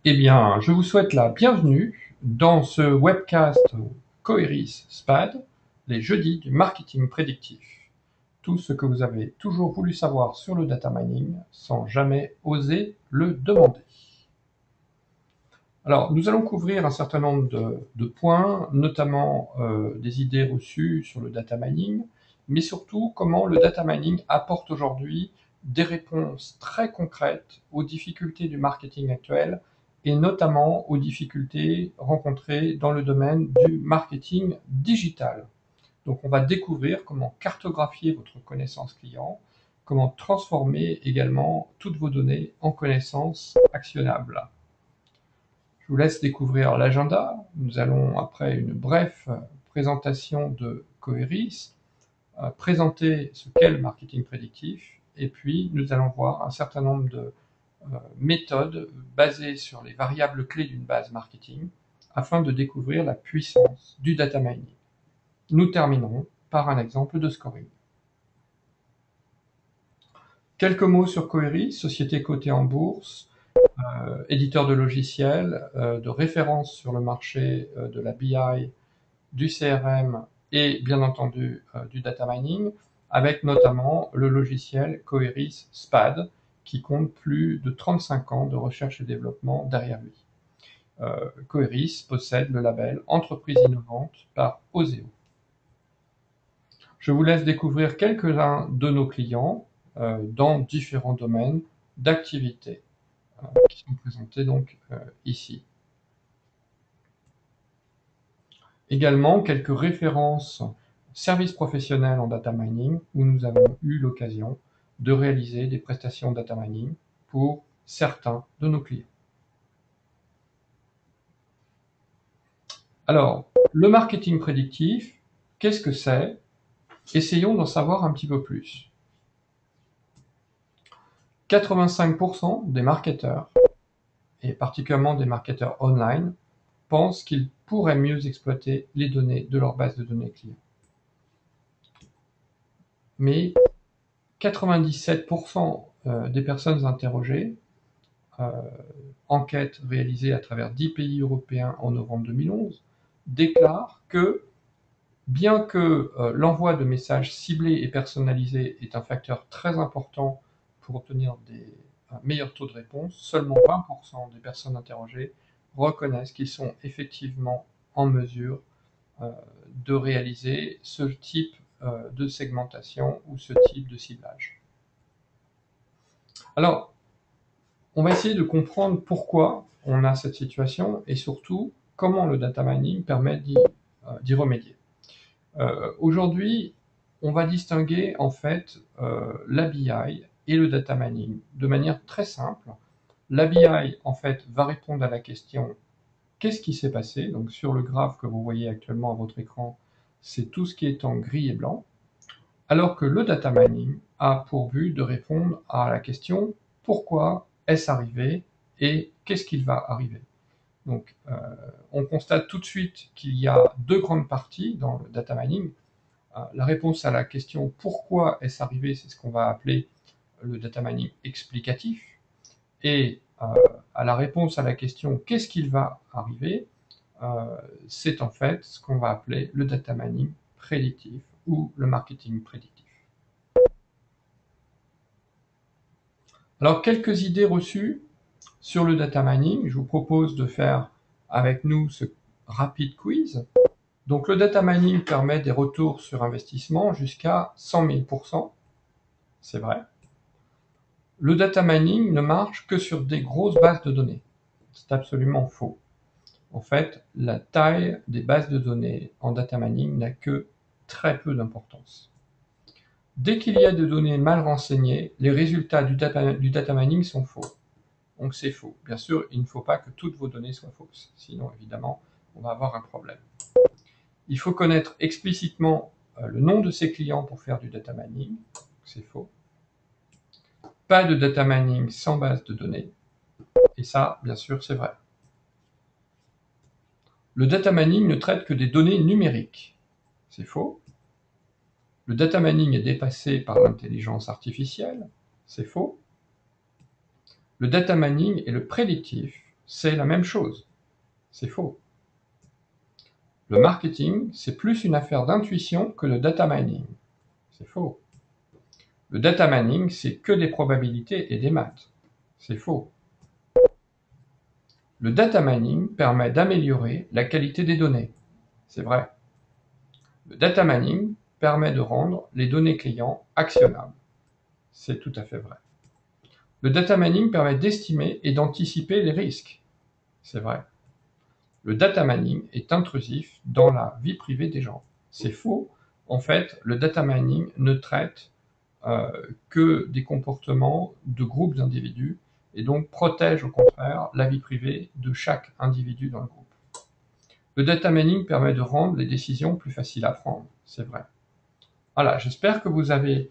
Eh bien, je vous souhaite la bienvenue dans ce webcast Coeris SPAD, les jeudis du marketing prédictif. Tout ce que vous avez toujours voulu savoir sur le data mining sans jamais oser le demander. Alors, nous allons couvrir un certain nombre de points, notamment des idées reçues sur le data mining, mais surtout comment le data mining apporte aujourd'hui des réponses très concrètes aux difficultés du marketing actuel et notamment aux difficultés rencontrées dans le domaine du marketing digital. Donc, on va découvrir comment cartographier votre connaissance client, comment transformer également toutes vos données en connaissances actionnables. Je vous laisse découvrir l'agenda. Nous allons, après une brève présentation de Coeris, présenter ce qu'est le marketing prédictif, et puis nous allons voir un certain nombre de méthodes basées sur les variables clés d'une base marketing, afin de découvrir la puissance du data mining. Nous terminerons par un exemple de scoring. Quelques mots sur Coeris, société cotée en bourse, éditeur de logiciels, de référence sur le marché de la BI, du CRM et bien entendu du data mining, avec notamment le logiciel Coeris SPAD, qui compte plus de 35 ans de recherche et développement derrière lui. Coeris possède le label Entreprise innovante par Oseo. Je vous laisse découvrir quelques-uns de nos clients dans différents domaines d'activité qui sont présentés donc ici. Également, quelques références services professionnels en data mining où nous avons eu l'occasion de réaliser des prestations data mining pour certains de nos clients. Alors, le marketing prédictif, qu'est-ce que c'est? Essayons d'en savoir un petit peu plus. 85% des marketeurs, et particulièrement des marketeurs online, pensent qu'ils pourraient mieux exploiter les données de leur base de données clients. Mais 97% des personnes interrogées, enquête réalisée à travers 10 pays européens en novembre 2011, déclarent que, bien que l'envoi de messages ciblés et personnalisés est un facteur très important pour obtenir des meilleurs taux de réponse, seulement 20% des personnes interrogées reconnaissent qu'ils sont effectivement en mesure de réaliser ce type de segmentation ou ce type de ciblage. Alors, on va essayer de comprendre pourquoi on a cette situation et surtout comment le data mining permet d'y remédier. Aujourd'hui, on va distinguer en fait l'ABI et le data mining de manière très simple. L'ABI en fait va répondre à la question qu'est-ce qui s'est passé? Donc sur le graphe que vous voyez actuellement à votre écran, c'est tout ce qui est en gris et blanc, alors que le data mining a pour but de répondre à la question pourquoi est-ce arrivé et qu'est-ce qu'il va arriver. Donc on constate tout de suite qu'il y a deux grandes parties dans le data mining. La réponse à la question pourquoi est-ce arrivé, c'est ce qu'on va appeler le data mining explicatif, et à la réponse à la question qu'est-ce qu'il va arriver, c'est en fait ce qu'on va appeler le data mining prédictif ou le marketing prédictif. Alors, quelques idées reçues sur le data mining. Je vous propose de faire avec nous ce rapide quiz. Donc, le data mining permet des retours sur investissement jusqu'à 100 000%. C'est vrai. Le data mining ne marche que sur des grosses bases de données. C'est absolument faux. En fait, la taille des bases de données en data mining n'a que très peu d'importance. Dès qu'il y a des données mal renseignées, les résultats du data mining sont faux. Donc c'est faux. Bien sûr, il ne faut pas que toutes vos données soient fausses. Sinon, évidemment, on va avoir un problème. Il faut connaître explicitement le nom de ses clients pour faire du data mining. C'est faux. Pas de data mining sans base de données. Et ça, bien sûr, c'est vrai. Le data mining ne traite que des données numériques. C'est faux. Le data mining est dépassé par l'intelligence artificielle. C'est faux. Le data mining et le prédictif c'est la même chose. C'est faux. Le marketing, c'est plus une affaire d'intuition que le data mining. C'est faux. Le data mining, c'est que des probabilités et des maths. C'est faux. Le data mining permet d'améliorer la qualité des données. C'est vrai. Le data mining permet de rendre les données clients actionnables. C'est tout à fait vrai. Le data mining permet d'estimer et d'anticiper les risques. C'est vrai. Le data mining est intrusif dans la vie privée des gens. C'est faux. En fait, le data mining ne traite que des comportements de groupes d'individus et donc protège au contraire la vie privée de chaque individu dans le groupe. Le data mining permet de rendre les décisions plus faciles à prendre, c'est vrai. Voilà, j'espère que vous avez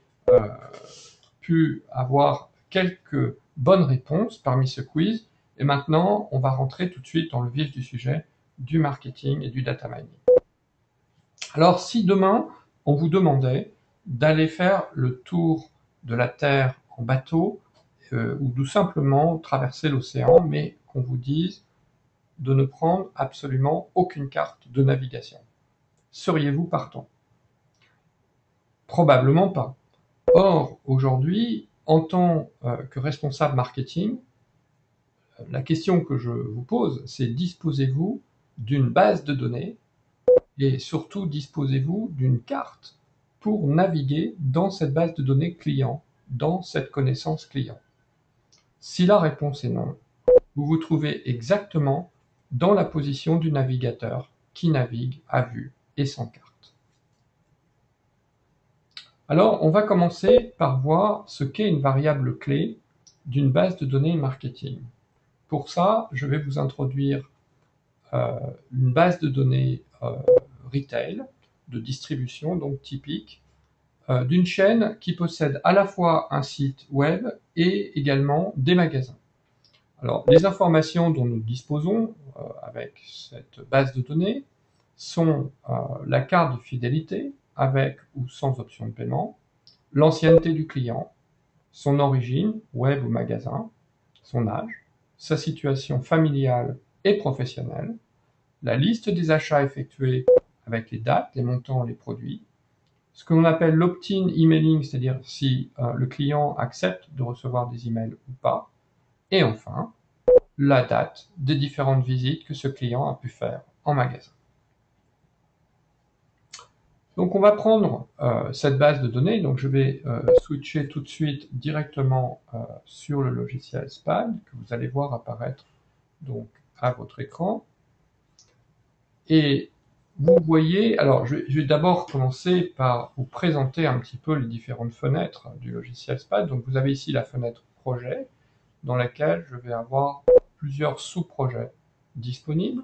pu avoir quelques bonnes réponses parmi ce quiz. Et maintenant, on va rentrer tout de suite dans le vif du sujet du marketing et du data mining. Alors, si demain, on vous demandait d'aller faire le tour de la Terre en bateau, ou tout simplement traverser l'océan, mais qu'on vous dise de ne prendre absolument aucune carte de navigation, seriez-vous partant? Probablement pas. Or, aujourd'hui, en tant que responsable marketing, la question que je vous pose, c'est disposez-vous d'une base de données et surtout disposez-vous d'une carte pour naviguer dans cette base de données client, dans cette connaissance client? Si la réponse est non, vous vous trouvez exactement dans la position du navigateur qui navigue à vue et sans carte. Alors, on va commencer par voir ce qu'est une variable clé d'une base de données marketing. Pour ça, je vais vous introduire une base de données retail, de distribution, donc typique, d'une chaîne qui possède à la fois un site web et également des magasins. Alors, les informations dont nous disposons avec cette base de données sont la carte de fidélité, avec ou sans option de paiement, l'ancienneté du client, son origine, web ou magasin, son âge, sa situation familiale et professionnelle, la liste des achats effectués avec les dates, les montants, les produits, ce que l'on appelle l'opt-in emailing, c'est-à-dire si le client accepte de recevoir des emails ou pas, et enfin, la date des différentes visites que ce client a pu faire en magasin. Donc on va prendre cette base de données, donc je vais switcher tout de suite directement sur le logiciel SPAD, que vous allez voir apparaître donc à votre écran. Et vous voyez, alors je vais d'abord commencer par vous présenter un petit peu les différentes fenêtres du logiciel SPAD. Donc vous avez ici la fenêtre projet, dans laquelle je vais avoir plusieurs sous-projets disponibles.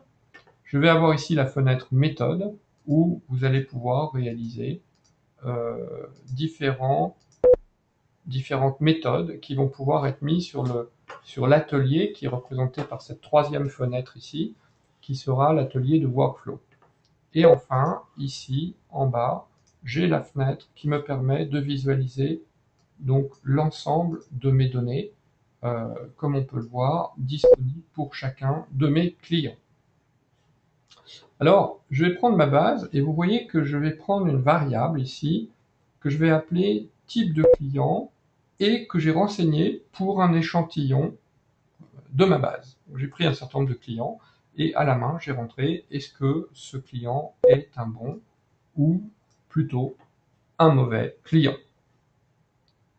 Je vais avoir ici la fenêtre méthode, où vous allez pouvoir réaliser différentes méthodes qui vont pouvoir être mises sur l'atelier qui est représenté par cette troisième fenêtre ici, qui sera l'atelier de workflow. Et enfin, ici, en bas, j'ai la fenêtre qui me permet de visualiser donc l'ensemble de mes données, comme on peut le voir, disponibles pour chacun de mes clients. Alors, je vais prendre ma base et vous voyez que je vais prendre une variable ici que je vais appeler type de client et que j'ai renseigné pour un échantillon de ma base. J'ai pris un certain nombre de clients et à la main, j'ai rentré est-ce que ce client est un bon ou plutôt un mauvais client.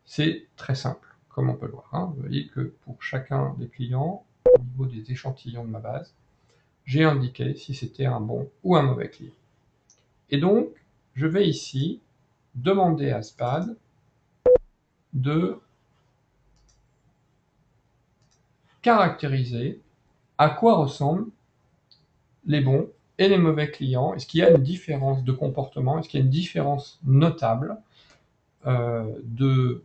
C'est très simple, comme on peut le voir. Hein. Vous voyez que pour chacun des clients, au niveau des échantillons de ma base, j'ai indiqué si c'était un bon ou un mauvais client. Et donc, je vais ici demander à SPAD de caractériser à quoi ressemblent les bons et les mauvais clients. Est-ce qu'il y a une différence de comportement? Est-ce qu'il y a une différence notable de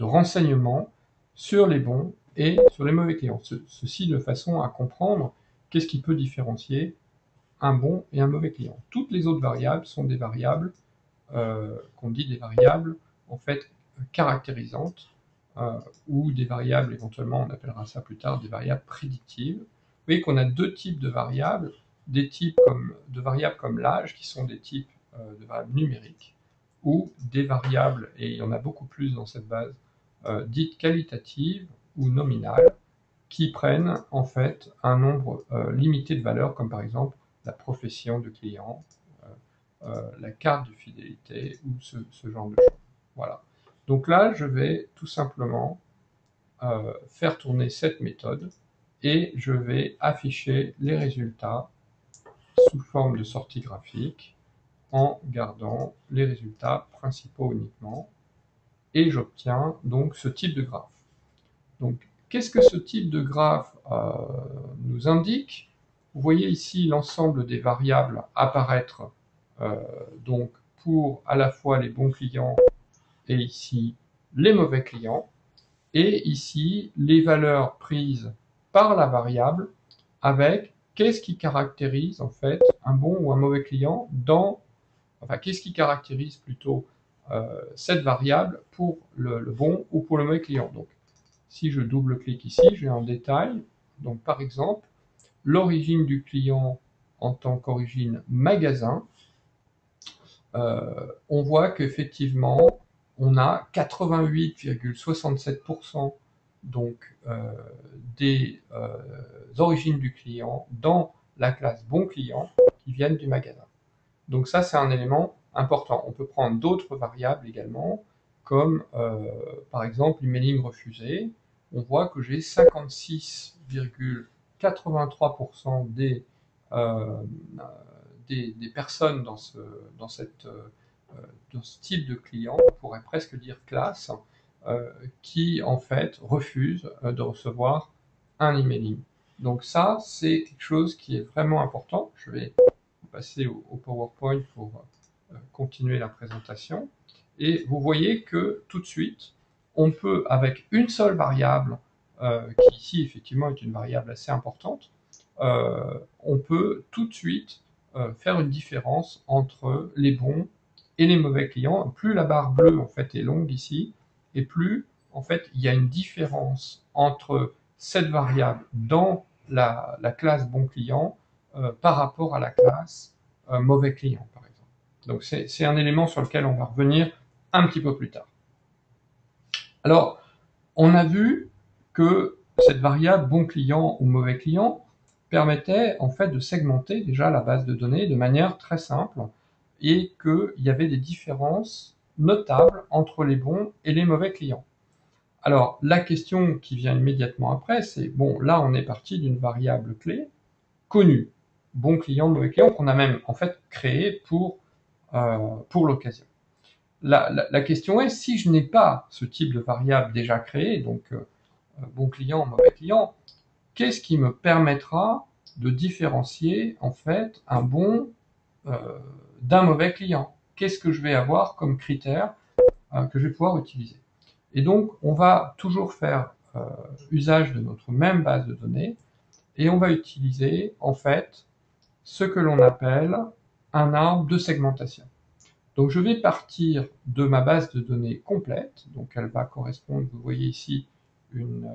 renseignements sur les bons et sur les mauvais clients? Ceci de façon à comprendre qu'est-ce qui peut différencier un bon et un mauvais client. Toutes les autres variables sont des variables qu'on dit des variables en fait caractérisantes ou des variables, éventuellement on appellera ça plus tard des variables prédictives. Vous voyez qu'on a deux types de variables, de variables comme l'âge, qui sont des types de variables numériques, ou des variables, et il y en a beaucoup plus dans cette base, dites qualitatives ou nominales, qui prennent en fait un nombre limité de valeurs, comme par exemple la profession de client, la carte de fidélité, ou ce genre de choses. Voilà. Donc là, je vais tout simplement faire tourner cette méthode et je vais afficher les résultats sous forme de sortie graphique en gardant les résultats principaux uniquement, et j'obtiens donc ce type de graphe. Donc, qu'est-ce que ce type de graphe nous indique? Vous voyez ici l'ensemble des variables apparaître donc pour à la fois les bons clients et ici les mauvais clients, et ici les valeurs prises par la variable avec qu'est-ce qui caractérise en fait un bon ou un mauvais client qu'est-ce qui caractérise plutôt cette variable pour le bon ou pour le mauvais client. Donc, si je double-clique ici, j'ai un détail. Donc, par exemple, l'origine du client en tant qu'origine magasin, on voit qu'effectivement, on a 88,67% donc des origines du client dans la classe bon client qui viennent du magasin. Donc ça, c'est un élément important. On peut prendre d'autres variables également, comme par exemple l'emailing refusé. On voit que j'ai 56,83% des personnes dans ce type de client, on pourrait presque dire classe, qui en fait refusent de recevoir un emailing. Donc ça, c'est quelque chose qui est vraiment important. Je vais passer au PowerPoint pour continuer la présentation. Et vous voyez que tout de suite, on peut, avec une seule variable, qui ici effectivement est une variable assez importante, on peut tout de suite faire une différence entre les bons et les mauvais clients. Plus la barre bleue en fait est longue ici, et plus en fait il y a une différence entre cette variable dans la classe bon client par rapport à la classe mauvais client, par exemple. Donc c'est un élément sur lequel on va revenir un petit peu plus tard. Alors, on a vu que cette variable bon client ou mauvais client permettait en fait de segmenter déjà la base de données de manière très simple, et qu'il y avait des différences notables entre les bons et les mauvais clients. Alors, la question qui vient immédiatement après, c'est, bon, là on est parti d'une variable clé connue, bon client, mauvais client, qu'on a même en fait créé pour l'occasion. La question est, si je n'ai pas ce type de variable déjà créé, donc bon client, mauvais client, qu'est-ce qui me permettra de différencier en fait un bon d'un mauvais client? Qu'est-ce que je vais avoir comme critère que je vais pouvoir utiliser? Et donc, on va toujours faire usage de notre même base de données, et on va utiliser en fait ce que l'on appelle un arbre de segmentation. Donc je vais partir de ma base de données complète, donc elle va correspondre, vous voyez ici, une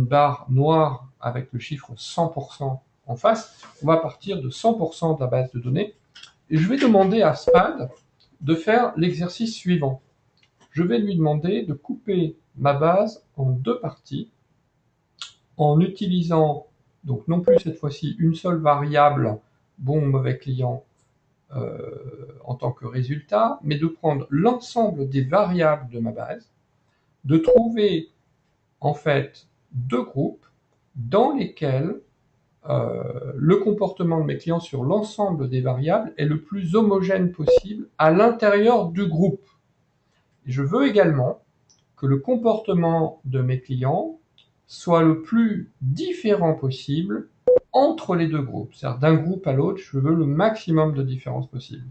barre noire avec le chiffre 100% en face. On va partir de 100% de la base de données, et je vais demander à SPAD de faire l'exercice suivant. Je vais lui demander de couper ma base en deux parties, en utilisant, donc non plus cette fois-ci, une seule variable bon ou mauvais client en tant que résultat, mais de prendre l'ensemble des variables de ma base, de trouver en fait deux groupes dans lesquels le comportement de mes clients sur l'ensemble des variables est le plus homogène possible à l'intérieur du groupe. Et je veux également que le comportement de mes clients soit le plus différent possible entre les deux groupes. C'est-à-dire d'un groupe à l'autre, je veux le maximum de différence possible.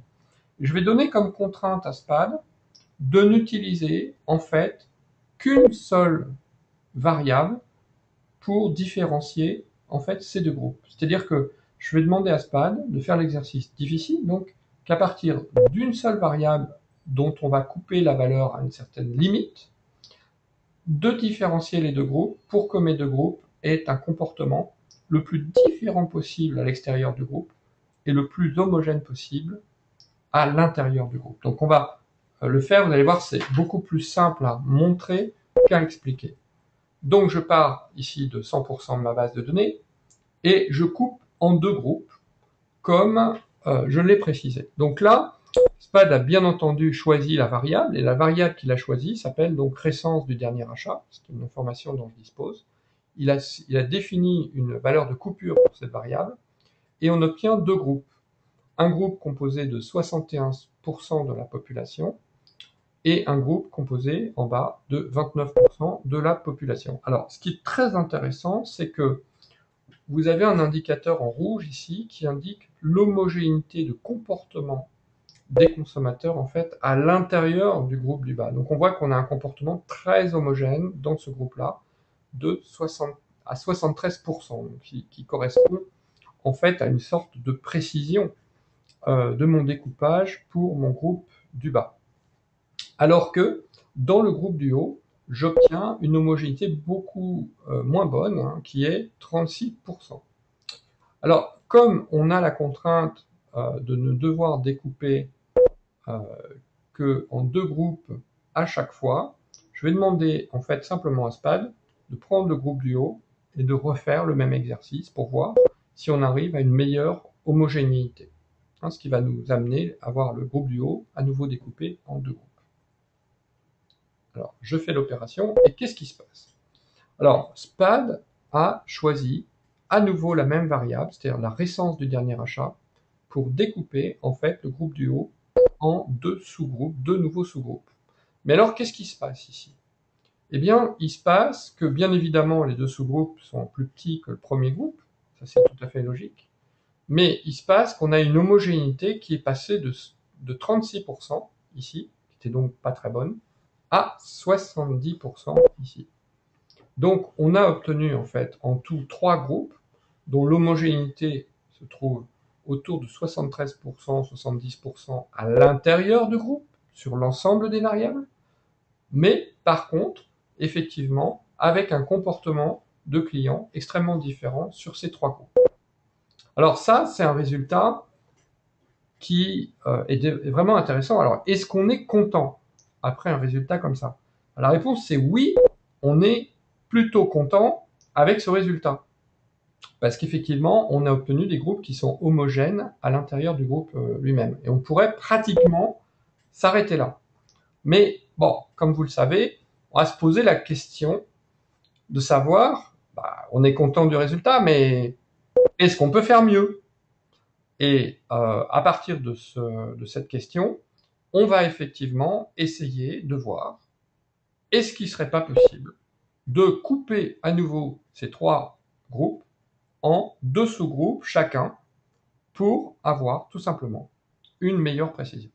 Je vais donner comme contrainte à SPAD de n'utiliser en fait qu'une seule variable pour différencier en fait ces deux groupes. C'est-à-dire que je vais demander à SPAD de faire l'exercice difficile, donc qu'à partir d'une seule variable dont on va couper la valeur à une certaine limite, de différencier les deux groupes pour que mes deux groupes aient un comportement le plus différent possible à l'extérieur du groupe et le plus homogène possible à l'intérieur du groupe. Donc on va le faire, vous allez voir, c'est beaucoup plus simple à montrer qu'à expliquer. Donc je pars ici de 100% de ma base de données et je coupe en deux groupes comme je l'ai précisé. Donc là, SPAD a bien entendu choisi la variable, et la variable qu'il a choisie s'appelle donc récence du dernier achat, c'est une information dont je dispose. Il a défini une valeur de coupure pour cette variable, et on obtient deux groupes. Un groupe composé de 61% de la population, et un groupe composé en bas de 29% de la population. Alors, ce qui est très intéressant, c'est que vous avez un indicateur en rouge ici qui indique l'homogénéité de comportement des consommateurs en fait à l'intérieur du groupe du bas. Donc on voit qu'on a un comportement très homogène dans ce groupe-là de 60 à 73%, donc qui correspond en fait à une sorte de précision de mon découpage pour mon groupe du bas. Alors que dans le groupe du haut, j'obtiens une homogénéité beaucoup moins bonne, hein, qui est 36%. Alors, comme on a la contrainte de ne devoir découper que en deux groupes à chaque fois, je vais demander en fait simplement à SPAD de prendre le groupe du haut et de refaire le même exercice pour voir si on arrive à une meilleure homogénéité. Hein, ce qui va nous amener à voir le groupe du haut à nouveau découpé en deux groupes. Alors, je fais l'opération et qu'est-ce qui se passe? Alors, SPAD a choisi à nouveau la même variable, c'est-à-dire la récence du dernier achat, pour découper en fait le groupe du haut en deux sous-groupes, deux nouveaux sous-groupes. Mais alors, qu'est-ce qui se passe ici? Eh bien, il se passe que, bien évidemment, les deux sous-groupes sont plus petits que le premier groupe, ça c'est tout à fait logique, mais il se passe qu'on a une homogénéité qui est passée de 36% ici, qui était donc pas très bonne, à 70% ici. Donc, on a obtenu en fait en tout trois groupes dont l'homogénéité se trouve autour de 73%, 70% à l'intérieur du groupe, sur l'ensemble des variables, mais par contre, effectivement, avec un comportement de client extrêmement différent sur ces trois groupes. Alors ça, c'est un résultat qui est vraiment intéressant. Alors, est-ce qu'on est content après un résultat comme ça? La réponse, c'est oui, on est plutôt content avec ce résultat. Parce qu'effectivement, on a obtenu des groupes qui sont homogènes à l'intérieur du groupe lui-même. Et on pourrait pratiquement s'arrêter là. Mais bon, comme vous le savez, on va se poser la question de savoir, on est content du résultat, mais est-ce qu'on peut faire mieux? Et à partir de cette question, on va effectivement essayer de voir est-ce qu'il ne serait pas possible de couper à nouveau ces trois groupes en deux sous-groupes chacun pour avoir tout simplement une meilleure précision.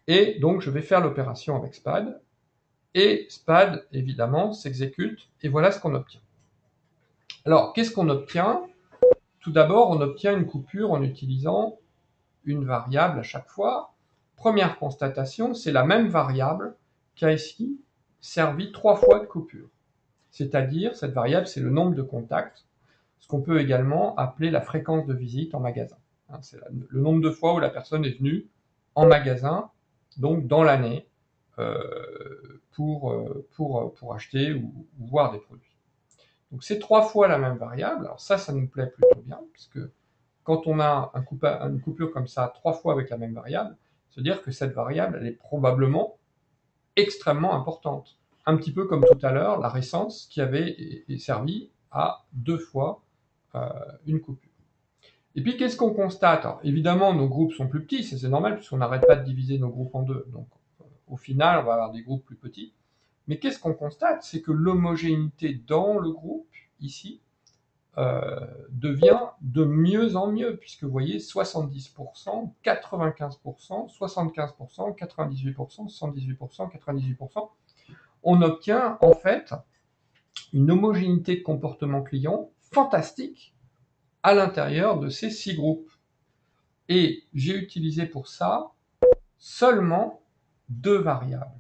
Et donc je vais faire l'opération avec SPAD, et SPAD évidemment s'exécute, et voilà ce qu'on obtient. Alors qu'est-ce qu'on obtient? Tout d'abord, on obtient une coupure en utilisant une variable à chaque fois. Première constatation, c'est la même variable qui a ici servi trois fois de coupure. C'est-à-dire, cette variable, c'est le nombre de contacts, ce qu'on peut également appeler la fréquence de visite en magasin. C'est le nombre de fois où la personne est venue en magasin, donc dans l'année, pour acheter ou voir des produits. Donc c'est trois fois la même variable. Alors ça nous plaît plutôt bien, puisque quand on a une coupure comme ça trois fois avec la même variable, c'est-à-dire que cette variable, elle est probablement extrêmement importante. Un petit peu comme tout à l'heure, la récence qui avait servi à deux fois une coupure. Et puis, qu'est-ce qu'on constate? Alors, évidemment, nos groupes sont plus petits, c'est normal, puisqu'on n'arrête pas de diviser nos groupes en deux. Donc, au final, on va avoir des groupes plus petits. Mais qu'est-ce qu'on constate? C'est que l'homogénéité dans le groupe, ici, devient de mieux en mieux, puisque vous voyez 70%, 95%, 75%, 98%, 118%, 98%. On obtient en fait une homogénéité de comportement client fantastique à l'intérieur de ces 6 groupes. Et j'ai utilisé pour ça seulement 2 variables.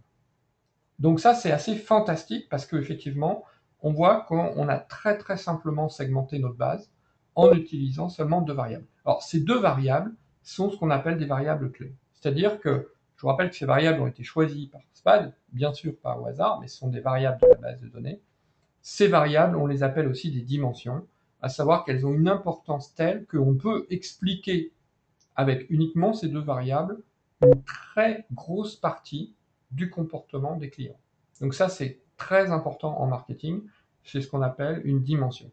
Donc ça, c'est assez fantastique parce qu'effectivement, on voit qu'on a très simplement segmenté notre base en utilisant seulement 2 variables. Alors, ces 2 variables sont ce qu'on appelle des variables clés. C'est-à-dire que, je vous rappelle que ces variables ont été choisies par SPAD, bien sûr pas au hasard, mais ce sont des variables de la base de données. Ces variables, on les appelle aussi des dimensions, à savoir qu'elles ont une importance telle qu'on peut expliquer avec uniquement ces 2 variables une très grosse partie du comportement des clients. Donc ça, c'est très important en marketing, c'est ce qu'on appelle une dimension.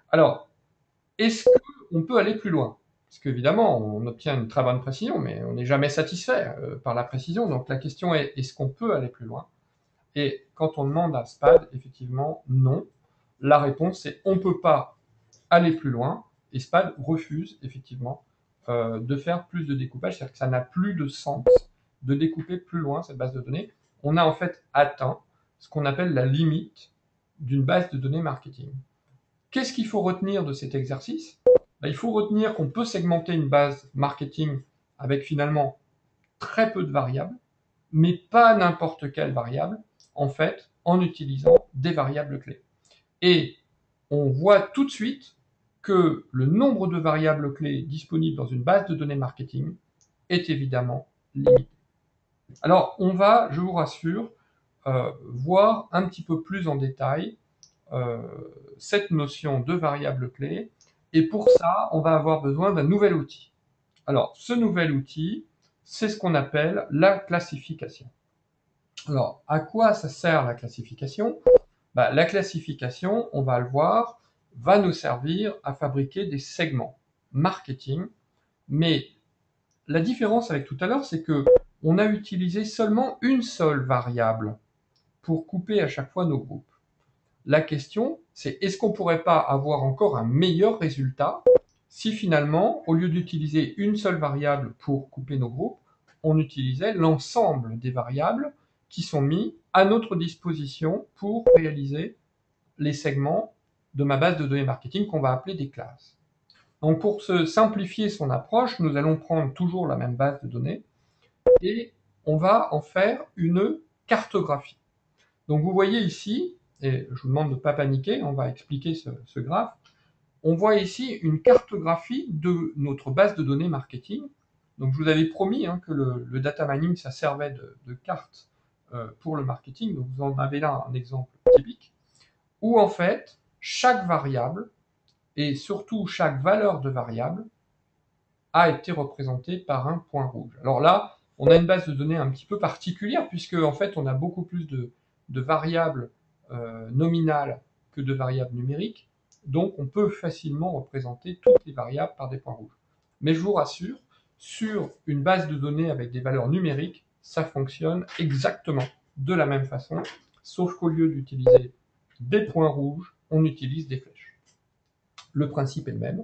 Alors, est-ce qu'on peut aller plus loin? Parce qu'évidemment, on obtient une très bonne précision, mais on n'est jamais satisfait par la précision. Donc la question est, est-ce qu'on peut aller plus loin? Et quand on demande à SPAD, effectivement, non. La réponse est on ne peut pas aller plus loin, et SPAD refuse effectivement de faire plus de découpage, c'est-à-dire que ça n'a plus de sens de découper plus loin cette base de données. On a en fait atteint ce qu'on appelle la limite d'une base de données marketing. Qu'est-ce qu'il faut retenir de cet exercice? Il faut retenir qu'on peut segmenter une base marketing avec finalement très peu de variables, mais pas n'importe quelle variable, en fait, en utilisant des variables clés. Et on voit tout de suite que le nombre de variables clés disponibles dans une base de données marketing est évidemment limité. Alors, on va, je vous rassure, voir un petit peu plus en détail cette notion de variable clé. Et pour ça, on va avoir besoin d'un nouvel outil. Alors, ce nouvel outil, c'est ce qu'on appelle la classification. Alors, à quoi ça sert la classification? La classification, on va le voir, va nous servir à fabriquer des segments marketing, mais la différence avec tout à l'heure, c'est que on a utilisé seulement une seule variable pour couper à chaque fois nos groupes. La question, c'est est-ce qu'on pourrait pas avoir encore un meilleur résultat si finalement, au lieu d'utiliser une seule variable pour couper nos groupes, on utilisait l'ensemble des variables qui sont mis à notre disposition pour réaliser les segments de ma base de données marketing qu'on va appeler des classes. Donc pour se simplifier son approche, nous allons prendre toujours la même base de données et on va en faire une cartographie. Donc vous voyez ici, et je vous demande de ne pas paniquer, on va expliquer ce graphe, on voit ici une cartographie de notre base de données marketing. Donc je vous avais promis que le data mining, ça servait de carte pour le marketing, donc vous en avez là un exemple typique, où en fait, chaque variable, et surtout chaque valeur de variable, a été représentée par un point rouge. Alors là, on a une base de données un petit peu particulière, puisque en fait, on a beaucoup plus de variables nominales que de variables numériques, donc on peut facilement représenter toutes les variables par des points rouges. Mais je vous rassure, sur une base de données avec des valeurs numériques, ça fonctionne exactement de la même façon, sauf qu'au lieu d'utiliser des points rouges, on utilise des flèches. Le principe est le même.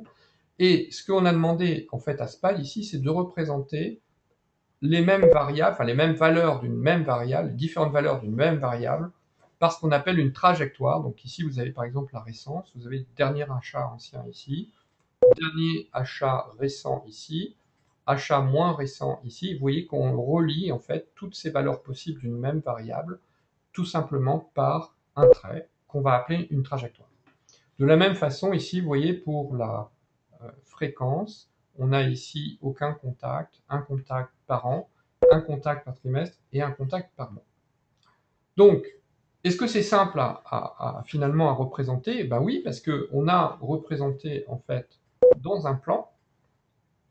Et ce qu'on a demandé en fait à SPAD ici, c'est de représenter les mêmes variables, enfin les mêmes valeurs d'une même variable, différentes valeurs d'une même variable, par ce qu'on appelle une trajectoire. Donc ici, vous avez par exemple la récence, vous avez le dernier achat ancien ici, dernier achat récent ici, achat moins récent ici. Vous voyez qu'on relie en fait toutes ces valeurs possibles d'une même variable, tout simplement par un trait qu'on va appeler une trajectoire. De la même façon, ici, vous voyez, pour la fréquence, on a ici aucun contact, un contact par an, un contact par trimestre et un contact par mois. Donc, est-ce que c'est simple finalement à représenter? Ben oui, parce qu'on a représenté en fait dans un plan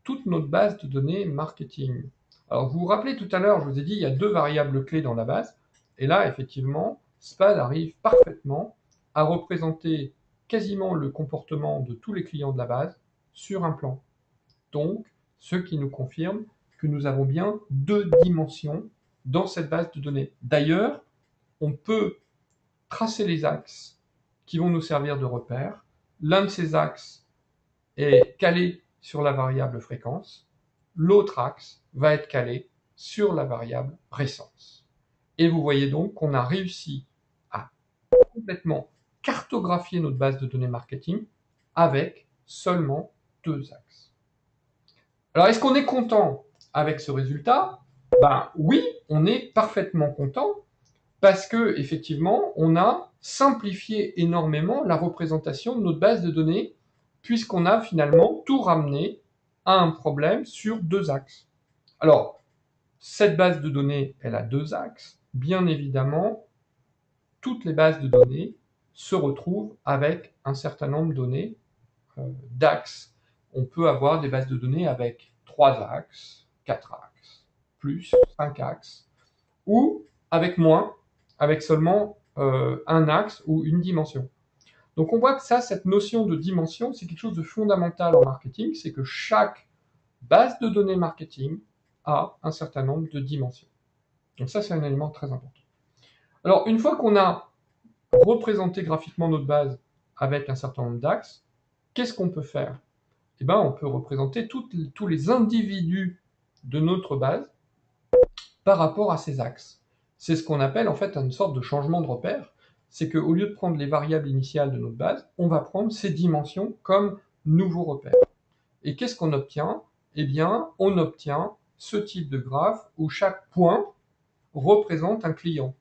toute notre base de données marketing. Alors, vous vous rappelez tout à l'heure, je vous ai dit, il y a 2 variables clés dans la base, et là, effectivement, SPAD arrive parfaitement à représenter quasiment le comportement de tous les clients de la base sur un plan. Donc, ce qui nous confirme que nous avons bien 2 dimensions dans cette base de données. D'ailleurs, on peut tracer les axes qui vont nous servir de repère. L'un de ces axes est calé sur la variable fréquence. L'autre axe va être calé sur la variable récence. Et vous voyez donc qu'on a réussi à complètement cartographier notre base de données marketing avec seulement 2 axes. Alors, est-ce qu'on est content avec ce résultat? Ben oui, on est parfaitement content parce que effectivement, on a simplifié énormément la représentation de notre base de données puisqu'on a finalement tout ramené à un problème sur deux axes. Alors, cette base de données, elle a deux axes. Bien évidemment, toutes les bases de données se retrouvent avec un certain nombre de données d'axes. On peut avoir des bases de données avec 3 axes, 4 axes, plus 5 axes, ou avec moins, avec seulement un axe ou une dimension. Donc on voit que ça, cette notion de dimension, c'est quelque chose de fondamental en marketing, c'est que chaque base de données marketing a un certain nombre de dimensions. Donc ça, c'est un élément très important. Alors, une fois qu'on a représenté graphiquement notre base avec un certain nombre d'axes, qu'est-ce qu'on peut faire? Eh ben, on peut représenter tous les individus de notre base par rapport à ces axes. C'est ce qu'on appelle en fait une sorte de changement de repère. C'est qu'au lieu de prendre les variables initiales de notre base, on va prendre ces dimensions comme nouveaux repères. Et qu'est-ce qu'on obtient? Eh bien, on obtient ce type de graphe où chaque point représente un client.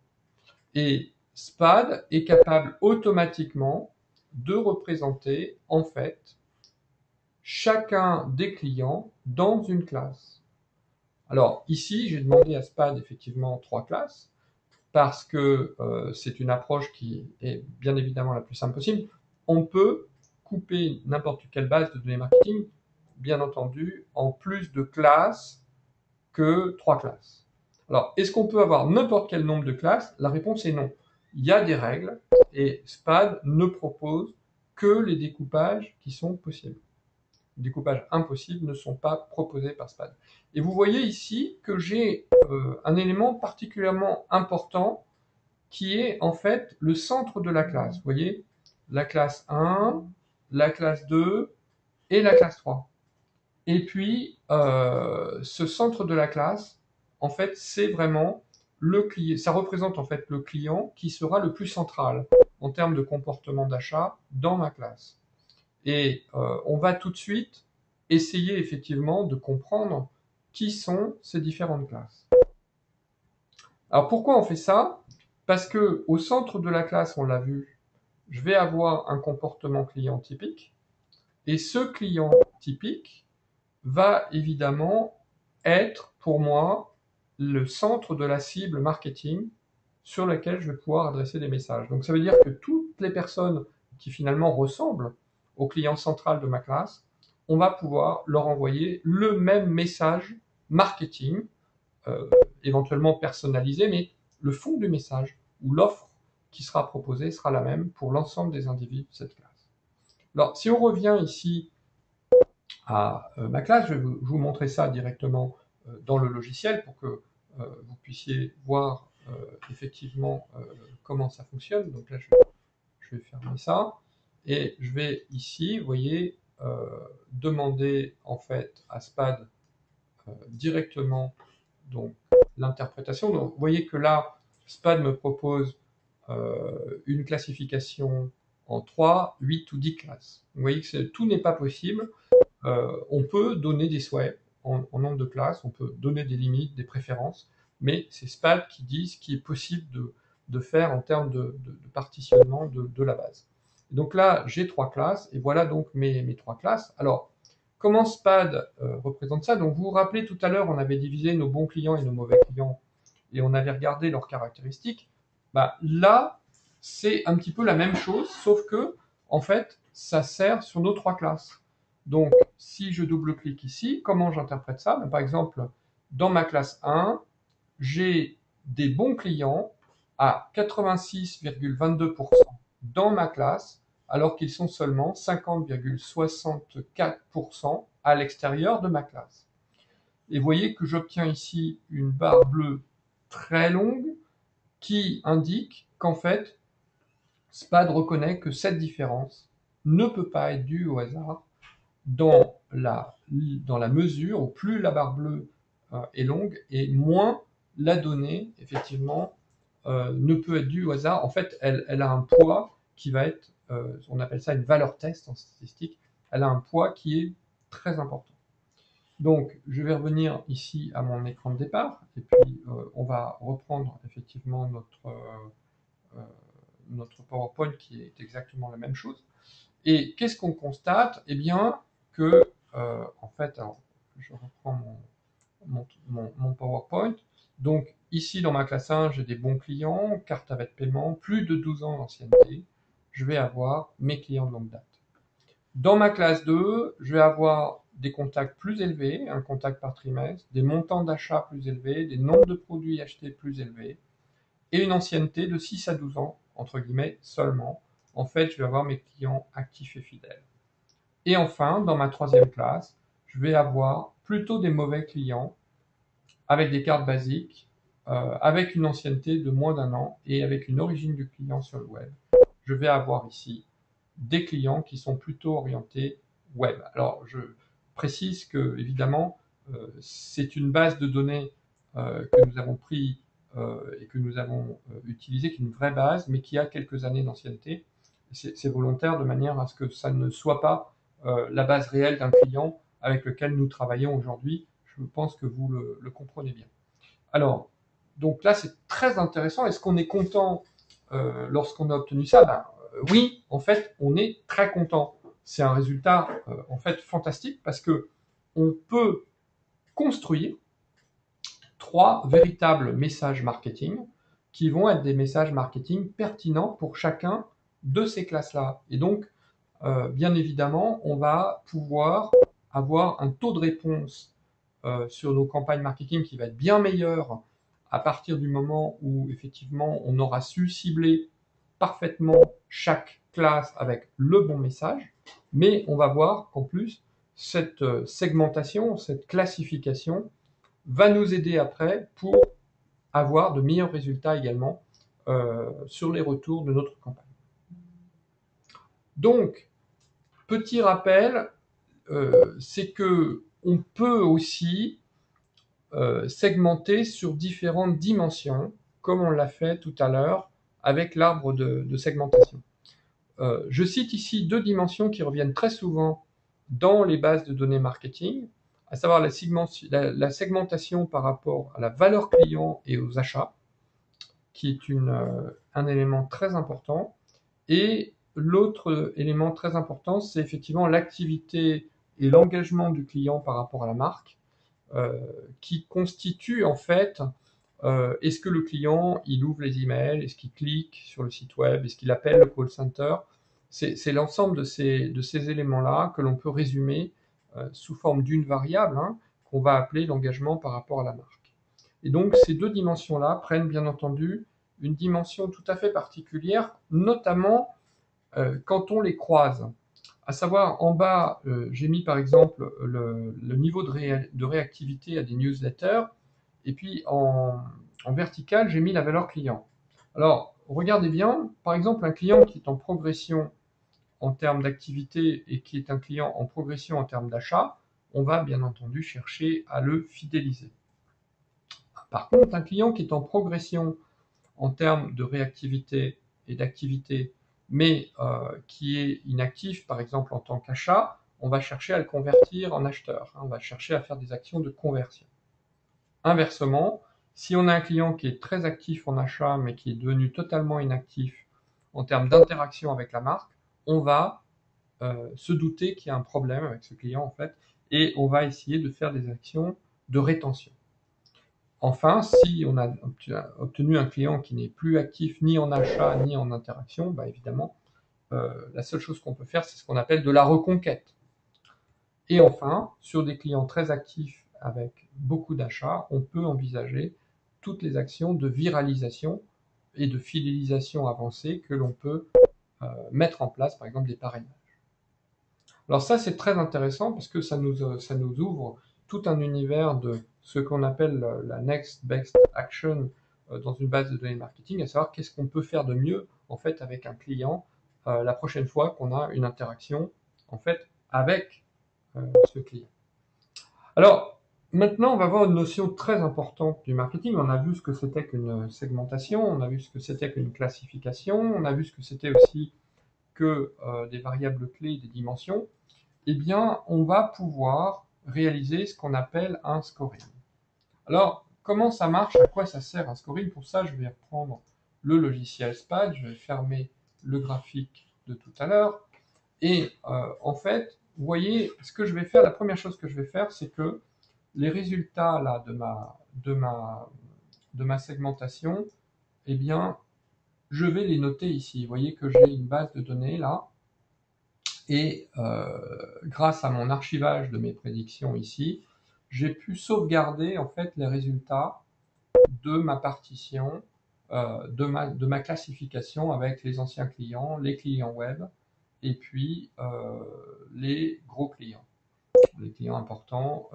Et SPAD est capable automatiquement de représenter en fait chacun des clients dans une classe. Alors ici, j'ai demandé à SPAD effectivement 3 classes parce que c'est une approche qui est bien évidemment la plus simple possible. On peut couper n'importe quelle base de données marketing, bien entendu, en plus de classes que 3 classes. Alors, est-ce qu'on peut avoir n'importe quel nombre de classes? La réponse est non. Il y a des règles et SPAD ne propose que les découpages qui sont possibles. Les découpages impossibles ne sont pas proposés par SPAD. Et vous voyez ici que j'ai un élément particulièrement important qui est en fait le centre de la classe. Vous voyez, la classe 1, la classe 2 et la classe 3. Et puis, ce centre de la classe, en fait, c'est vraiment le client. Ça représente en fait le client qui sera le plus central en termes de comportement d'achat dans ma classe. Et on va tout de suite essayer effectivement de comprendre qui sont ces différentes classes. Alors pourquoi on fait ça? Parce que au centre de la classe, on l'a vu, je vais avoir un comportement client typique. Et ce client typique va évidemment être pour moi le centre de la cible marketing sur laquelle je vais pouvoir adresser des messages. Donc ça veut dire que toutes les personnes qui finalement ressemblent au client central de ma classe, on va pouvoir leur envoyer le même message marketing, euh, éventuellement personnalisé, mais le fond du message ou l'offre qui sera proposée sera la même pour l'ensemble des individus de cette classe. Alors si on revient ici à ma classe, je vais vous montrer ça directement dans le logiciel pour que vous puissiez voir effectivement comment ça fonctionne. Donc là, je vais fermer ça. Et je vais ici, vous voyez, demander en fait à SPAD directement donc l'interprétation. Donc vous voyez que là, SPAD me propose une classification en 3, 8 ou 10 classes. Vous voyez que tout n'est pas possible. On peut donner des souhaits en nombre de classes, on peut donner des limites, des préférences, mais c'est SPAD qui dit ce qui est possible de faire en termes de partitionnement de la base. Et donc là, j'ai 3 classes, et voilà donc mes 3 classes. Alors, comment SPAD représente ça? Donc vous vous rappelez, tout à l'heure, on avait divisé nos bons clients et nos mauvais clients, et on avait regardé leurs caractéristiques. Bah, là, c'est un petit peu la même chose, sauf que, en fait, ça sert sur nos 3 classes. Donc, si je double-clique ici, comment j'interprète ça? Ben, par exemple, dans ma classe 1, j'ai des bons clients à 86,22% dans ma classe, alors qu'ils sont seulement 50,64% à l'extérieur de ma classe. Et vous voyez que j'obtiens ici une barre bleue très longue qui indique qu'en fait, SPAD reconnaît que cette différence ne peut pas être due au hasard dans la mesure où plus la barre bleue est longue et moins la donnée, effectivement, ne peut être due au hasard. En fait, elle a un poids qui va être, on appelle ça une valeur test en statistique, elle a un poids qui est très important. Donc, je vais revenir ici à mon écran de départ, et puis on va reprendre effectivement notre PowerPoint qui est exactement la même chose. Et qu'est-ce qu'on constate? Eh bien, que, en fait, alors, je reprends mon PowerPoint. Donc, ici, dans ma classe 1, j'ai des bons clients, carte avec paiement, plus de 12 ans d'ancienneté. Je vais avoir mes clients de longue date. Dans ma classe 2, je vais avoir des contacts plus élevés, un contact par trimestre, des montants d'achat plus élevés, des nombres de produits achetés plus élevés, et une ancienneté de 6 à 12 ans, entre guillemets, seulement. En fait, je vais avoir mes clients actifs et fidèles. Et enfin, dans ma troisième classe, je vais avoir plutôt des mauvais clients avec des cartes basiques, avec une ancienneté de moins d'un an et avec une origine du client sur le web. Je vais avoir ici des clients qui sont plutôt orientés web. Alors, je précise que, évidemment, c'est une base de données que nous avons pris et que nous avons utilisée, qui est une vraie base, mais qui a quelques années d'ancienneté. C'est volontaire de manière à ce que ça ne soit pas la base réelle d'un client avec lequel nous travaillons aujourd'hui. Je pense que vous le comprenez bien. Alors, donc là, c'est très intéressant. Est-ce qu'on est content lorsqu'on a obtenu ça? Oui, en fait, on est très content. C'est un résultat en fait fantastique parce que on peut construire 3 véritables messages marketing qui vont être des messages marketing pertinents pour chacun de ces classes-là. Et donc, bien évidemment, on va pouvoir avoir un taux de réponse sur nos campagnes marketing qui va être bien meilleur à partir du moment où effectivement on aura su cibler parfaitement chaque classe avec le bon message, mais on va voir qu'en plus cette segmentation, cette classification va nous aider après pour avoir de meilleurs résultats également sur les retours de notre campagne. Donc, petit rappel, c'est que on peut aussi segmenter sur différentes dimensions, comme on l'a fait tout à l'heure avec l'arbre de segmentation. Je cite ici 2 dimensions qui reviennent très souvent dans les bases de données marketing, à savoir la segmentation par rapport à la valeur client et aux achats, qui est un élément très important. Et l'autre élément très important, c'est effectivement l'activité et l'engagement du client par rapport à la marque, qui constitue en fait est-ce que le client il ouvre les emails, est-ce qu'il clique sur le site web, est-ce qu'il appelle le call center. C'est l'ensemble de ces éléments-là que l'on peut résumer sous forme d'une variable qu'on va appeler l'engagement par rapport à la marque. Et donc ces 2 dimensions-là prennent bien entendu une dimension tout à fait particulière, notamment quand on les croise. À savoir, en bas, j'ai mis par exemple le niveau de réactivité à des newsletters, et puis en vertical, j'ai mis la valeur client. Alors, regardez bien, par exemple, un client qui est en progression en termes d'activité et qui est un client en progression en termes d'achat, on va bien entendu chercher à le fidéliser. Par contre, un client qui est en progression en termes de réactivité et d'activité, mais qui est inactif, par exemple en tant qu'achat, on va chercher à le convertir en acheteur. On va chercher à faire des actions de conversion. Inversement, si on a un client qui est très actif en achat, mais qui est devenu totalement inactif en termes d'interaction avec la marque, on va se douter qu'il y a un problème avec ce client en fait, et on va essayer de faire des actions de rétention. Enfin, si on a obtenu un client qui n'est plus actif ni en achat ni en interaction, évidemment, la seule chose qu'on peut faire, c'est ce qu'on appelle de la reconquête. Et enfin, sur des clients très actifs avec beaucoup d'achats, on peut envisager toutes les actions de viralisation et de fidélisation avancée que l'on peut mettre en place, par exemple des parrainages. Alors ça, c'est très intéressant parce que ça nous ouvre tout un univers de ce qu'on appelle la Next Best Action dans une base de données marketing, à savoir qu'est-ce qu'on peut faire de mieux en fait avec un client la prochaine fois qu'on a une interaction en fait avec ce client. Alors maintenant, on va voir une notion très importante du marketing. On a vu ce que c'était qu'une segmentation, on a vu ce que c'était qu'une classification, on a vu ce que c'était aussi que des variables clés, des dimensions. Eh bien, on va pouvoir réaliser ce qu'on appelle un scoring. Alors, comment ça marche? À quoi ça sert un scoring? Pour ça, je vais reprendre le logiciel SPAD, je vais fermer le graphique de tout à l'heure. Et en fait, vous voyez, ce que je vais faire, la première chose que je vais faire, c'est que les résultats là, de ma segmentation, eh bien, je vais les noter ici. Vous voyez que j'ai une base de données là, et grâce à mon archivage de mes prédictions ici, j'ai pu sauvegarder en fait les résultats de ma partition, de ma classification avec les anciens clients, les clients web, et puis les gros clients. Les clients importants,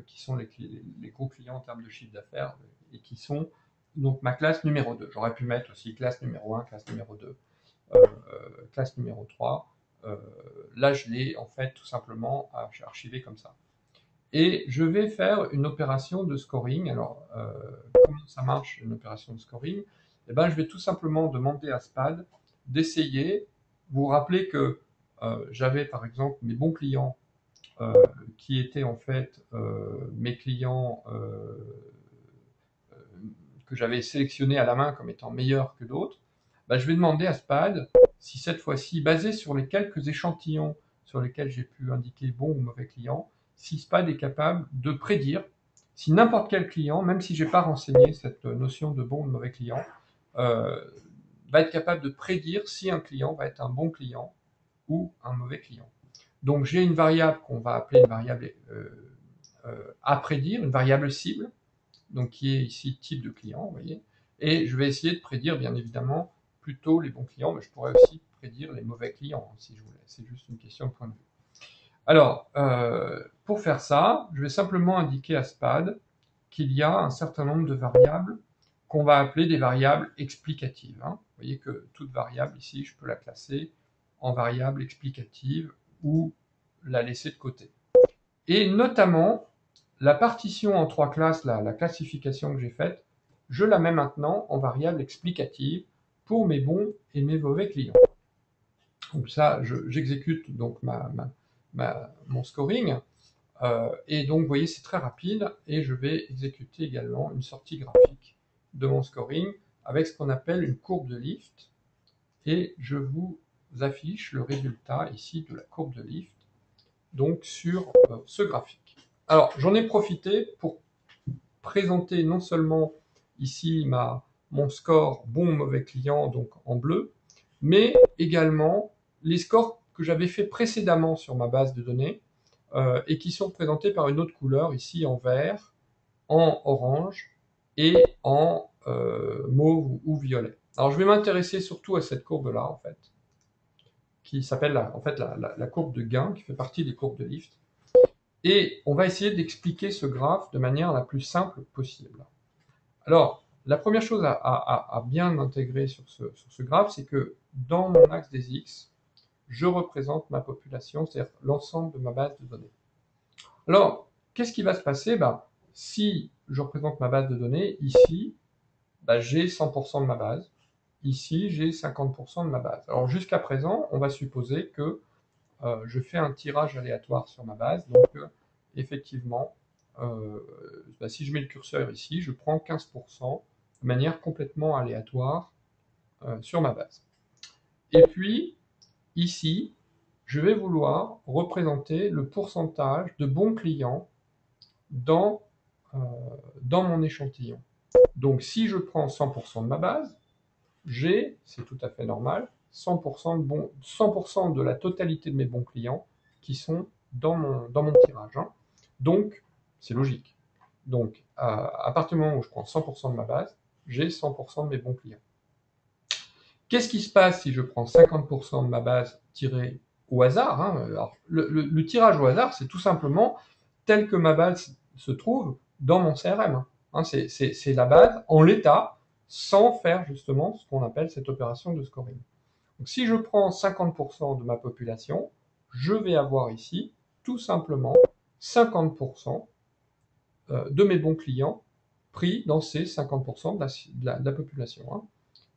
qui sont les gros clients en termes de chiffre d'affaires, et qui sont donc ma classe numéro 2. J'aurais pu mettre aussi classe numéro 1, classe numéro 2, classe numéro 3. Là, je l'ai en fait tout simplement archivé comme ça. Et je vais faire une opération de scoring. Alors, comment ça marche une opération de scoring? Eh ben, je vais tout simplement demander à SPAD d'essayer. Vous vous rappelez que j'avais par exemple mes bons clients qui étaient en fait mes clients que j'avais sélectionnés à la main comme étant meilleurs que d'autres. Ben, je vais demander à SPAD si cette fois-ci, basé sur les quelques échantillons sur lesquels j'ai pu indiquer bon ou mauvais client, si SPAD est capable de prédire si n'importe quel client, même si je n'ai pas renseigné cette notion de bon ou de mauvais client, va être capable de prédire si un client va être un bon client ou un mauvais client. Donc j'ai une variable qu'on va appeler une variable à prédire, une variable cible, donc qui est ici type de client, vous voyez, et je vais essayer de prédire bien évidemment plutôt les bons clients, mais je pourrais aussi prédire les mauvais clients si je voulais, c'est juste une question de point de vue. Alors, pour faire ça, je vais simplement indiquer à SPAD qu'il y a un certain nombre de variables qu'on va appeler des variables explicatives. Vous voyez que toute variable ici, je peux la classer en variable explicative ou la laisser de côté. Et notamment, la partition en 3 classes, la classification que j'ai faite, je la mets maintenant en variable explicative pour mes bons et mes mauvais clients. Donc ça, j'exécute donc mon scoring. Et donc, vous voyez, c'est très rapide. Et je vais exécuter également une sortie graphique de mon scoring avec ce qu'on appelle une courbe de lift. Et je vous affiche le résultat ici de la courbe de lift, donc sur ce graphique. Alors, j'en ai profité pour présenter non seulement ici mon score bon ou mauvais client, donc en bleu, mais également les scores que j'avais fait précédemment sur ma base de données, et qui sont présentés par une autre couleur, ici en vert, en orange et en mauve ou violet. Alors je vais m'intéresser surtout à cette courbe-là, en fait, qui s'appelle en fait la courbe de gain, qui fait partie des courbes de lift. Et on va essayer d'expliquer ce graphe de manière la plus simple possible. Alors, la première chose à bien intégrer sur ce graphe, c'est que dans mon axe des X, je représente ma population, c'est-à-dire l'ensemble de ma base de données. Alors, qu'est-ce qui va se passer? Si je représente ma base de données, ici, j'ai 100% de ma base. Ici, j'ai 50% de ma base. Alors, jusqu'à présent, on va supposer que je fais un tirage aléatoire sur ma base. Donc, effectivement, si je mets le curseur ici, je prends 15% de manière complètement aléatoire sur ma base. Et puis, ici, je vais vouloir représenter le pourcentage de bons clients dans mon échantillon. Donc, si je prends 100% de ma base, j'ai, c'est tout à fait normal, 100% de la totalité de mes bons clients qui sont dans mon tirage. Donc, c'est logique. Donc, à partir du moment où je prends 100% de ma base, j'ai 100% de mes bons clients. Qu'est-ce qui se passe si je prends 50% de ma base tirée au hasard? Alors, le tirage au hasard, c'est tout simplement tel que ma base se trouve dans mon CRM. C'est la base en l'état, sans faire justement ce qu'on appelle cette opération de scoring. Donc, si je prends 50% de ma population, je vais avoir ici tout simplement 50% de mes bons clients pris dans ces 50% de la population.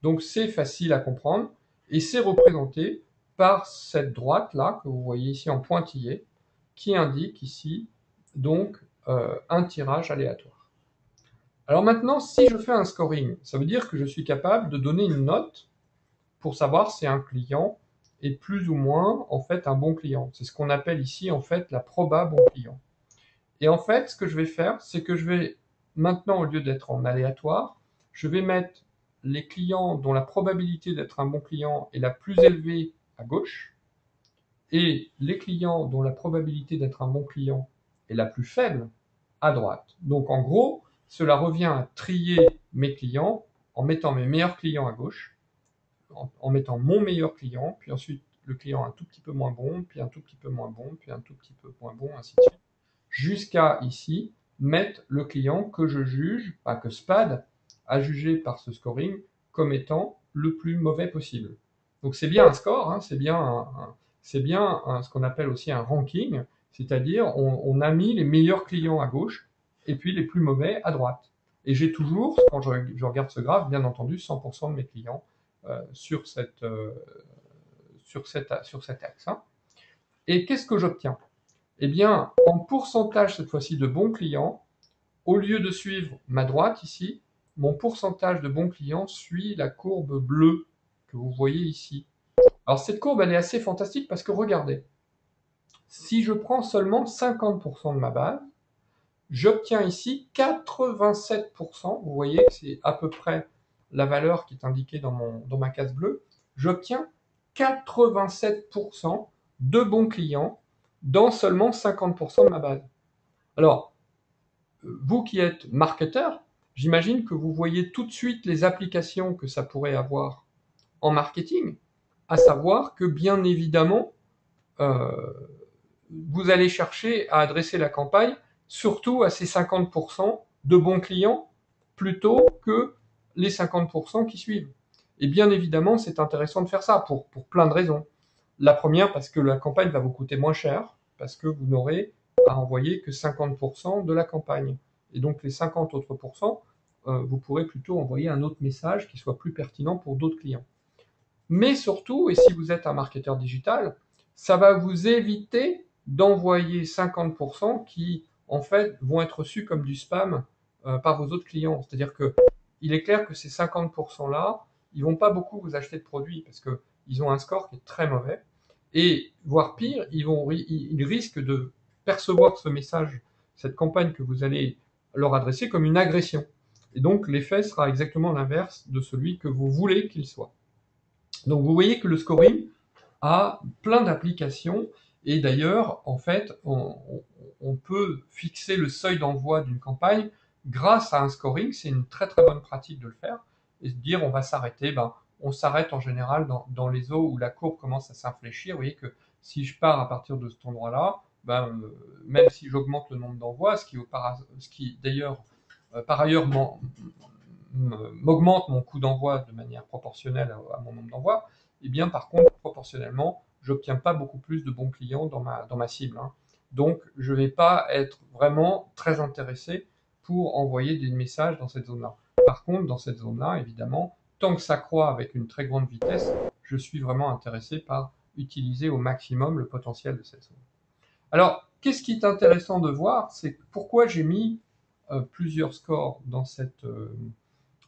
Donc c'est facile à comprendre et c'est représenté par cette droite-là que vous voyez ici en pointillé qui indique ici donc un tirage aléatoire. Alors maintenant, si je fais un scoring, ça veut dire que je suis capable de donner une note pour savoir si un client est plus ou moins en fait un bon client. C'est ce qu'on appelle ici en fait la proba bon client. Et en fait, ce que je vais faire, c'est que je vais maintenant, au lieu d'être en aléatoire, je vais mettre les clients dont la probabilité d'être un bon client est la plus élevée à gauche, et les clients dont la probabilité d'être un bon client est la plus faible à droite. Donc en gros, cela revient à trier mes clients en mettant mes meilleurs clients à gauche, en mettant mon meilleur client, puis ensuite le client un tout petit peu moins bon, puis un tout petit peu moins bon, puis un tout petit peu moins bon, ainsi de suite, jusqu'à ici mettre le client que je juge, pas que SPAD a jugé par ce scoring comme étant le plus mauvais possible. Donc c'est bien un score, hein, c'est bien, ce qu'on appelle aussi un ranking, c'est-à-dire on a mis les meilleurs clients à gauche et puis les plus mauvais à droite. Et j'ai toujours, quand je regarde ce graphe, bien entendu, 100% de mes clients sur cet axe. Hein. Et qu'est-ce que j'obtiens? Eh bien, en pourcentage cette fois-ci de bons clients, au lieu de suivre ma droite ici, mon pourcentage de bons clients suit la courbe bleue que vous voyez ici. Alors cette courbe, elle est assez fantastique parce que regardez, si je prends seulement 50% de ma base, j'obtiens ici 87%, vous voyez que c'est à peu près la valeur qui est indiquée dans ma case bleue, j'obtiens 87% de bons clients dans seulement 50% de ma base. Alors, vous qui êtes marketeur, j'imagine que vous voyez tout de suite les applications que ça pourrait avoir en marketing, à savoir que bien évidemment, euh, vous allez chercher à adresser la campagne surtout à ces 50% de bons clients plutôt que les 50% qui suivent. Et bien évidemment, c'est intéressant de faire ça pour plein de raisons. La première, parce que la campagne va vous coûter moins cher, parce que vous n'aurez à envoyer que 50% de la campagne. Et donc les 50 autres pourcents, vous pourrez plutôt envoyer un autre message qui soit plus pertinent pour d'autres clients. Mais surtout, et si vous êtes un marketeur digital, ça va vous éviter d'envoyer 50% qui, en fait, vont être reçus comme du spam par vos autres clients. C'est-à-dire que il est clair que ces 50%-là, ils vont pas beaucoup vous acheter de produits parce qu'ils ont un score qui est très mauvais. Et, voire pire, ils risquent de percevoir ce message, cette campagne que vous allez leur adresser comme une agression. Et donc, l'effet sera exactement l'inverse de celui que vous voulez qu'il soit. Donc vous voyez que le scoring a plein d'applications et d'ailleurs, en fait, on peut fixer le seuil d'envoi d'une campagne grâce à un scoring. C'est une très très bonne pratique de le faire et se dire on va s'arrêter. On s'arrête en général dans les eaux où la courbe commence à s'infléchir. Vous voyez que si je pars à partir de cet endroit-là, même si j'augmente le nombre d'envois, ce qui d'ailleurs par ailleurs m'augmente mon coût d'envoi de manière proportionnelle à mon nombre d'envois, et bien par contre, proportionnellement, j'obtiens pas beaucoup plus de bons clients dans ma cible. Hein. Donc, je ne vais pas être vraiment très intéressé pour envoyer des messages dans cette zone-là. Par contre, dans cette zone-là, évidemment, tant que ça croît avec une très grande vitesse, je suis vraiment intéressé par utiliser au maximum le potentiel de cette zone. Alors, qu'est-ce qui est intéressant de voir, c'est pourquoi j'ai mis plusieurs scores dans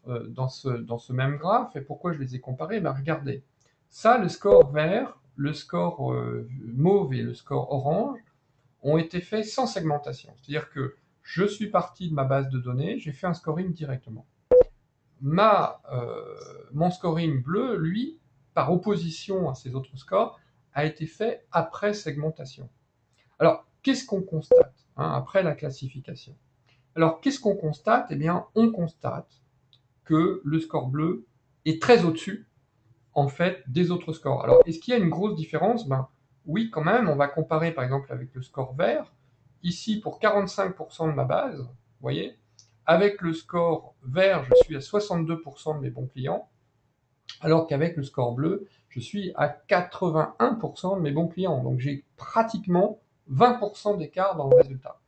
dans ce même graphe. Et pourquoi je les ai comparés? Regardez, ça, le score vert, le score mauve et le score orange ont été faits sans segmentation. C'est-à-dire que je suis parti de ma base de données, j'ai fait un scoring directement. Mon scoring bleu, lui, par opposition à ces autres scores, a été fait après segmentation. Alors, qu'est-ce qu'on constate après la classification? Alors, qu'est-ce qu'on constate? Eh bien, on constate que le score bleu est très au-dessus, en fait, des autres scores. Alors, est-ce qu'il y a une grosse différence? Oui, quand même. On va comparer, par exemple, avec le score vert. Ici, pour 45% de ma base, vous voyez, avec le score vert, je suis à 62% de mes bons clients, alors qu'avec le score bleu, je suis à 81% de mes bons clients. Donc, j'ai pratiquement 20% d'écart dans le résultat.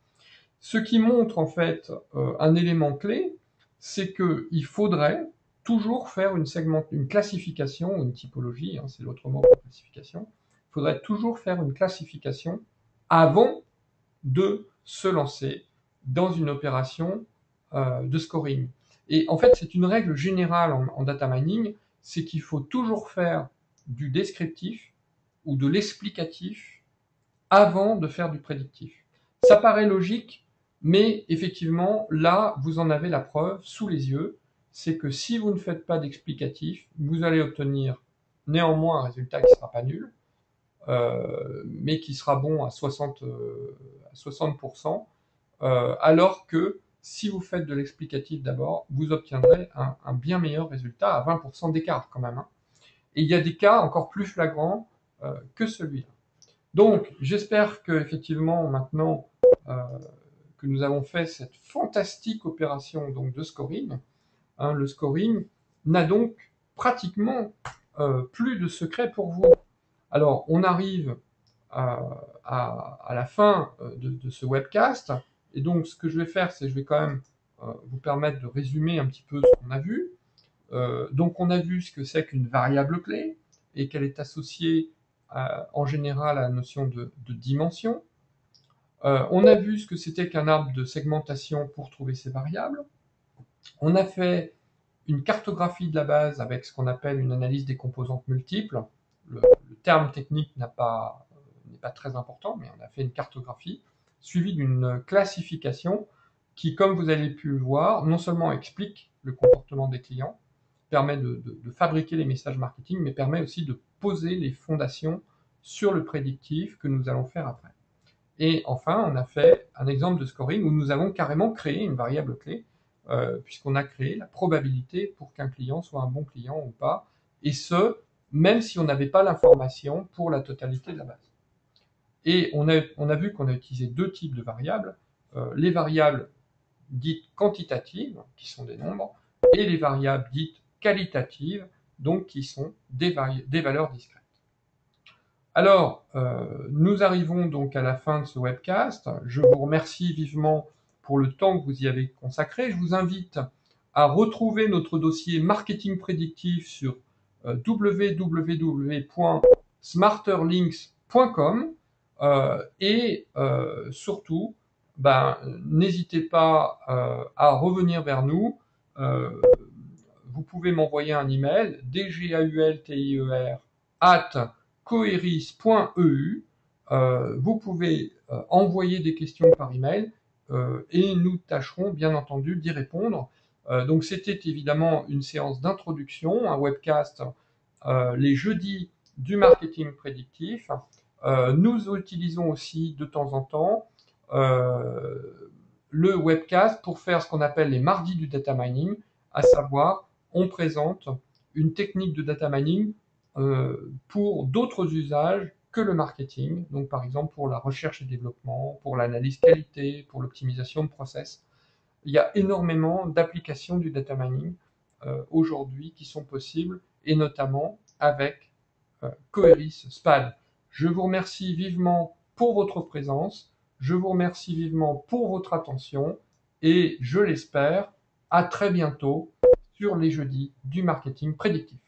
Ce qui montre en fait un élément clé, c'est qu'il faudrait toujours faire une classification, une typologie, hein, c'est l'autre mot pour classification, il faudrait toujours faire une classification avant de se lancer dans une opération de scoring. Et en fait, c'est une règle générale en data mining, c'est qu'il faut toujours faire du descriptif ou de l'explicatif avant de faire du prédictif. Ça paraît logique, mais effectivement, là, vous en avez la preuve sous les yeux, c'est que si vous ne faites pas d'explicatif, vous allez obtenir néanmoins un résultat qui ne sera pas nul, mais qui sera bon à 60%, alors que si vous faites de l'explicatif d'abord, vous obtiendrez un bien meilleur résultat à 20% d'écart quand même, hein. Et il y a des cas encore plus flagrants que celui-là. Donc, j'espère que effectivement maintenant euh, que nous avons fait cette fantastique opération donc de scoring, hein, le scoring n'a donc pratiquement plus de secret pour vous. Alors, on arrive à la fin de ce webcast, et donc ce que je vais faire, c'est que je vais quand même vous permettre de résumer un petit peu ce qu'on a vu. Donc, on a vu ce que c'est qu'une variable clé et qu'elle est associée en général à la notion de dimension. On a vu ce que c'était qu'un arbre de segmentation pour trouver ces variables. On a fait une cartographie de la base avec ce qu'on appelle une analyse des composantes multiples. Le terme technique n'est pas très important, mais on a fait une cartographie suivie d'une classification qui, comme vous avez pu le voir, non seulement explique le comportement des clients, permet de fabriquer les messages marketing, mais permet aussi de poser les fondations sur le prédictif que nous allons faire après. Et enfin, on a fait un exemple de scoring où nous avons carrément créé une variable clé, puisqu'on a créé la probabilité pour qu'un client soit un bon client ou pas, et ce, même si on n'avait pas l'information pour la totalité de la base. Et on a vu qu'on a utilisé deux types de variables, les variables dites quantitatives, qui sont des nombres, et les variables dites qualitatives, donc qui sont des valeurs discrètes. Alors, nous arrivons donc à la fin de ce webcast. Je vous remercie vivement pour le temps que vous y avez consacré. Je vous invite à retrouver notre dossier marketing prédictif sur www.smarterlinks.com et surtout, n'hésitez pas à revenir vers nous. Vous pouvez m'envoyer un email dgaultier@coeris.eu. Vous pouvez envoyer des questions par email et nous tâcherons bien entendu d'y répondre. Donc c'était évidemment une séance d'introduction, un webcast les jeudis du marketing prédictif. Nous utilisons aussi de temps en temps le webcast pour faire ce qu'on appelle les mardis du data mining, à savoir on présente une technique de data mining pour d'autres usages que le marketing, donc par exemple pour la recherche et développement, pour l'analyse qualité, pour l'optimisation de process. Il y a énormément d'applications du data mining aujourd'hui qui sont possibles, et notamment avec Coeris SPAD. Je vous remercie vivement pour votre présence, je vous remercie vivement pour votre attention, et je l'espère, à très bientôt sur les jeudis du marketing prédictif.